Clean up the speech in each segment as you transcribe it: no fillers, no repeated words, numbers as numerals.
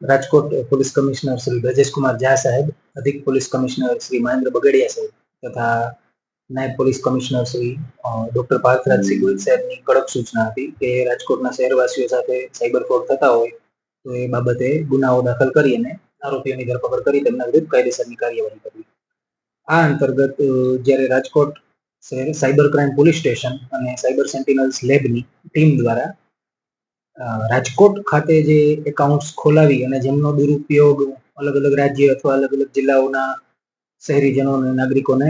Rajkot police commissioner Shri Brajesh Kumar Jha સાહેબ, અધિક police commissioner Shri Mahendra Bagadiya સાહેબ તથા નાયબ police commissioner Shri doctor Parthrajsinh Gohil સાહેબની કડક સૂચના હતી કે રાજકોટના શહેરવાસીઓ સાથે સાયબર ફ્રોડ થતા હોય તો એ બાબતે ગુનાઓ દાખલ કરી અને આરોપીઓની ધરપકડ કરી તેમના વિરુદ્ધ કાયદેસરની કાર્યવાહી કરવી. આ અંતર્ગત જ્યારે રાજકોટ શહેર સાયબર ક્રાઇમ પોલીસ સ્ટેશન અને સાયબર સેન્ટિનલ્સ લેબની ટીમ દ્વારા રાજકોટ ખાતે જે એકાઉન્ટ્સ ખોલાવી અને જેમનો દુરુપયોગ અલગ અલગ રાજ્ય અથવા અલગ અલગ જિલ્લાઓના શહેરીજનો અને નાગરિકોને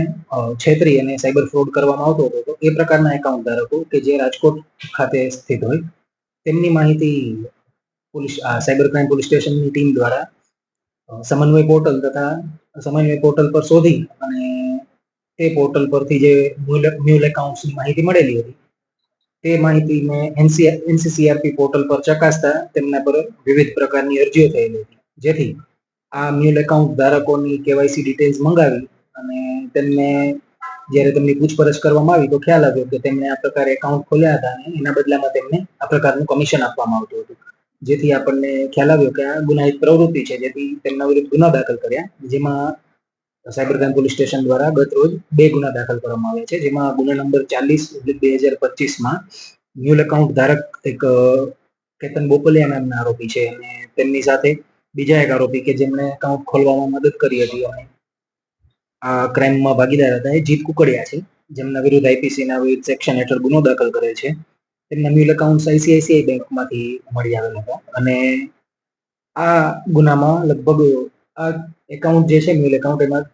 છેતરી અને સાયબર ફ્રોડ કરવામાં આવતો હતો, તો એ પ્રકારના એકાઉન્ટ ધારકો કે જે રાજકોટ ખાતે સ્થિત હોય તેમની માહિતી સાયબર ક્રાઇમ પોલીસ સ્ટેશનની ટીમ દ્વારા સમન્વય પોર્ટલ તથા સમન્વય પોર્ટલ પર શોધી અને તે પોર્ટલ પરથી જે મ્યુલ એકાઉન્ટ્સની માહિતી મળેલી હતી તે માહિતીને એનસીસીઆરપી પોર્ટલ પર ચકાસતા તેમના પર વિવિધ પ્રકારની અરજીઓ થયેલી હતી, જેથી આ મ્યુલ એકાઉન્ટ ધારકોની કેવાયસી ડિટેલ્સ મંગાવી અને તેમને જ્યારે તેમની પૂછપરછ કરવામાં આવી તો ખ્યાલ આવ્યો કે તેમણે આ પ્રકારે એકાઉન્ટ ખોલ્યા હતા અને એના બદલામાં તેમને આ પ્રકારનું કમિશન આપવામાં આવતું હતું, જેથી આપણને ખ્યાલ આવ્યો કે આ ગુનાહિત પ્રવૃત્તિ છે, જેથી તેમના વિરુદ્ધ ગુના દાખલ કર્યા, જેમાં સાયબર ક્રાઇમ પોલીસ સ્ટેશન દ્વારા ગત રોજ 2 ગુના દાખલ કરવામાં આવ્યા છે, જેમાં ગુનો નંબર 40/2025માં મ્યુલ એકાઉન્ટ ધારક એક કેતન બોપલિયા નામના આરોપી છે અને તેમની સાથે બીજા એક આરોપી કે જેમણે એકાઉન્ટ ખોલવામાં મદદ કરી હતી અને આ ક્રાઇમમાં ભાગીદાર હતા એ જીત કુકડિયા છે, જેમના વિરુદ્ધ આઈપીસીના વિવિધ સેક્શન હેઠળ ગુનો દાખલ કરેલ છે. તેમના મ્યુલ એકાઉન્ટ આઈસીઆઈસીઆઈ બેંકમાંથી મળી આવેલ હતા અને આ ગુનામાં લગભગ આ એકાઉન્ટ જે છે મ્યુલ એકાઉન્ટ એમાં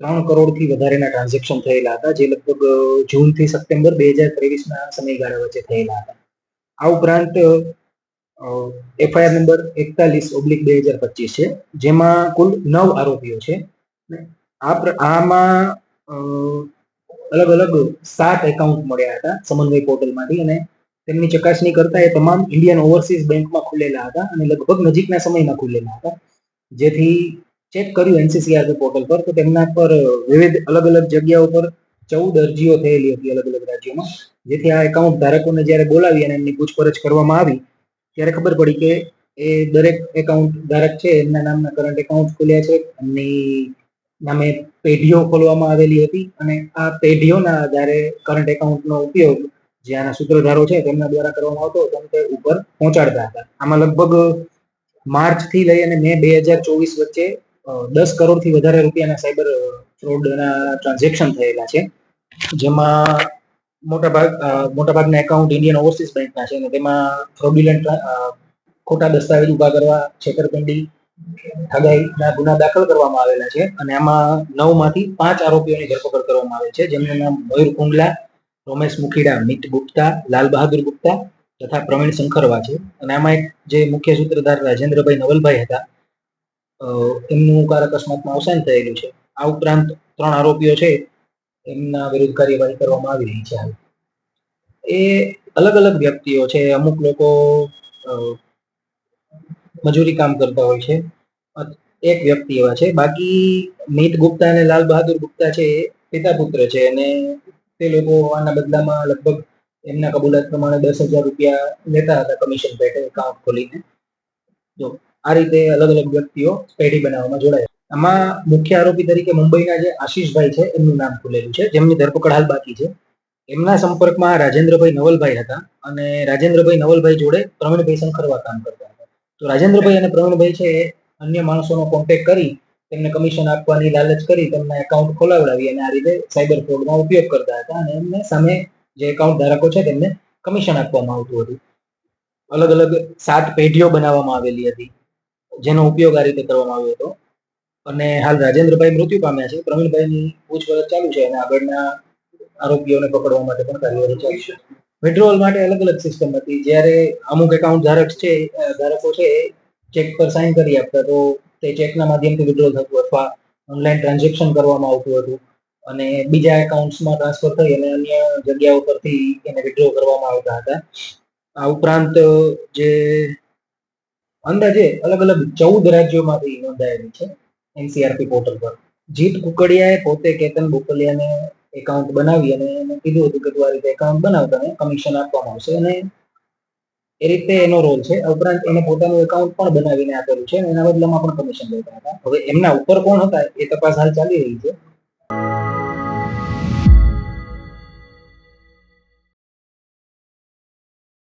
3 કરોડથી વધારેના ટ્રાન્ઝેક્શન થયેલા હતા, જે લગભગ જૂનથી સપ્ટેમ્બર 2023ના સમયગાળા વચ્ચે થયેલા હતા. આ ઉપરાંત એફઆઈઆર નંબર 41/2025 છે, જેમાં કુલ 9 આરોપીઓ છે. આમાં અલગ અલગ 7 એકાઉન્ટ મળ્યા હતા સમન્વય પોર્ટલમાંથી અને તેમની ચકાસણી કરતા એ તમામ ઇન્ડિયન ઓવરસીઝ બેંકમાં ખુલેલા હતા અને લગભગ નજીકના સમયમાં ખુલેલા હતા, જેથી ચેક કર્યું એનસીસીઆરપી પોર્ટલ પર તો તેમના પર વિવિધ અલગ અલગ જગ્યાઓ પર 14 અરજીઓ થયેલી હતી અલગ અલગ રાજ્યોમાં, જેથી આ એકાઉન્ટ ધારકોને જ્યારે બોલાવી અને એમની પૂછપરછ કરવામાં આવી ત્યારે ખબર પડી કે એ દરેક એકાઉન્ટ ધારક છે એમના નામના કરંટ એકાઉન્ટ ખોલ્યા છે, એમની નામે પેઢીઓ ખોલવામાં આવેલી હતી અને આ પેઢીઓના આધારે કરંટ એકાઉન્ટનો ઉપયોગ જે આના સૂત્રધારો છે તેમના દ્વારા કરવામાં આવતો હતો તે ઉપર પહોંચાડતા હતા. આમાં લગભગ માર્ચથી લઈ અને મે 2024 વચ્ચે 10 કરોડથી વધારે રૂપિયાના સાયબર ફ્રોડના ટ્રાન્ઝેક્શન થયેલા છે, જેમાં મોટાભાગના એકાઉન્ટ ઇન્ડિયન ઓવરસીઝ બેંકના છે અને તેમાં ફ્રોડ્યુલન્ટ ખોટા દસ્તાવેજ ઉભા કરવા, છેતરપિંડી, ઠગાઈના ગુના દાખલ કરવામાં આવેલા છે અને આમાં 9માંથી 5 આરોપીઓની ધરપકડ કરવામાં આવે છે, જેમનું નામ મયુર કુંડલા, રોમેશ મુખીડા, મિત ગુપ્તા, લાલ બહાદુર ગુપ્તા તથા પ્રવીણ શંકરવા છે અને આમાં એક જે મુખ્ય સૂત્રધાર રાજેન્દ્રભાઈ નવલભાઈ હતા એમનું કાર અકસ્માતમાં અવસાન થયેલું છે. આ ઉપરાંત 3 આરોપીઓ છે એમના વિરુદ્ધ કાર્યવાહી કરવામાં આવી રહી છે. એ અલગ અલગ વ્યક્તિઓ છે, અમુક લોકો મજૂરી કામ કરતા હોય છે, એક વ્યક્તિ એવા છે, બાકી મિત ગુપ્તા અને લાલ બહાદુર ગુપ્તા છે એ પિતા પુત્ર છે અને તે લોકો આના બદલામાં લગભગ એમના કબૂલાત પ્રમાણે 10,000 રૂપિયા લેતા હતા કમિશન પેટે એકાઉન્ટ ખોલીને. તો આ રીતે અલગ અલગ વ્યક્તિઓ પેઢી બનાવવામાં જોડાયા. આમાં મુખ્ય આરોપી તરીકે મુંબઈના જે આશીષભાઈ છે એમનું નામ ખુલેલું છે, જેમની ધરપકડ હાલ બાકી છે. એમના સંપર્કમાં રાજેન્દ્રભાઈ નવલભાઈ હતા અને રાજેન્દ્રભાઈ નવલભાઈ જોડે પ્રવીણભાઈ શંકરવા કામ કરતા હતા. તો રાજેન્દ્રભાઈ અને પ્રવીણભાઈ છે એ અન્ય માણસોનો કોન્ટેક્ટ કરી તેમને કમિશન આપવાની લાલચ કરી તેમના એકાઉન્ટ ખોલાવડાવી અને આ રીતે સાયબર ફ્રોડમાં ઉપયોગ કરતા હતા અને એમને સામે જે એકાઉન્ટ ધારકો છે તેમને કમિશન આપવામાં આવતું હતું. અલગ અલગ 7 પેઢીઓ બનાવવામાં આવેલી હતી જેનો ઉપયોગ આ રીતે કરવામાં આવ્યો હતો અને હાલ રાજેન્દ્રભાઈ મૃત્યુ પામ્યા છે. પ્રવીણભાઈની પૂછપરછ ચાલુ છે અને આગળના આરોપીઓને પકડવા માટે પણ કાર્યવાહી ચાલુ છે. વિડ્રોવલ માટે અલગ અલગ સિસ્ટમ હતી. જ્યારે અમુક એકાઉન્ટ ધારકો છે ચેક પર સાઇન કરી આપતા તો તે ચેકના માધ્યમથી વિડ્રોલ થતું અથવા ઓનલાઈન ટ્રાન્ઝેક્શન કરવામાં આવતું હતું અને બીજા એકાઉન્ટ્સમાં ટ્રાન્સફર થઈ અને અન્ય જગ્યાઓ પરથી એને વિડ્રો કરવામાં આવતા હતા. આ ઉપરાંત જે અંદાજે અલગ અલગ 14 રાજ્યોમાંથી નોંધાયેલી છે એનસીઆરપી પોર્ટલ પર. જીત કુકડિયાએ પોતે કેતન બોપલિયાને એકાઉન્ટ બનાવી અને એને કીધું હતું કે તું આ રીતે એકાઉન્ટ બનાવ તને કમિશન આપવામાં આવશે અને એ રીતે એનો રોલ છે. ઉપરાંત એને પોતાનું એકાઉન્ટ પણ બનાવીને આપેલું છે અને એના બદલામાં પણ કમિશન લેતા હતા. હવે એમના ઉપર કોણ હતા એ તપાસ હાલ ચાલી રહી છે.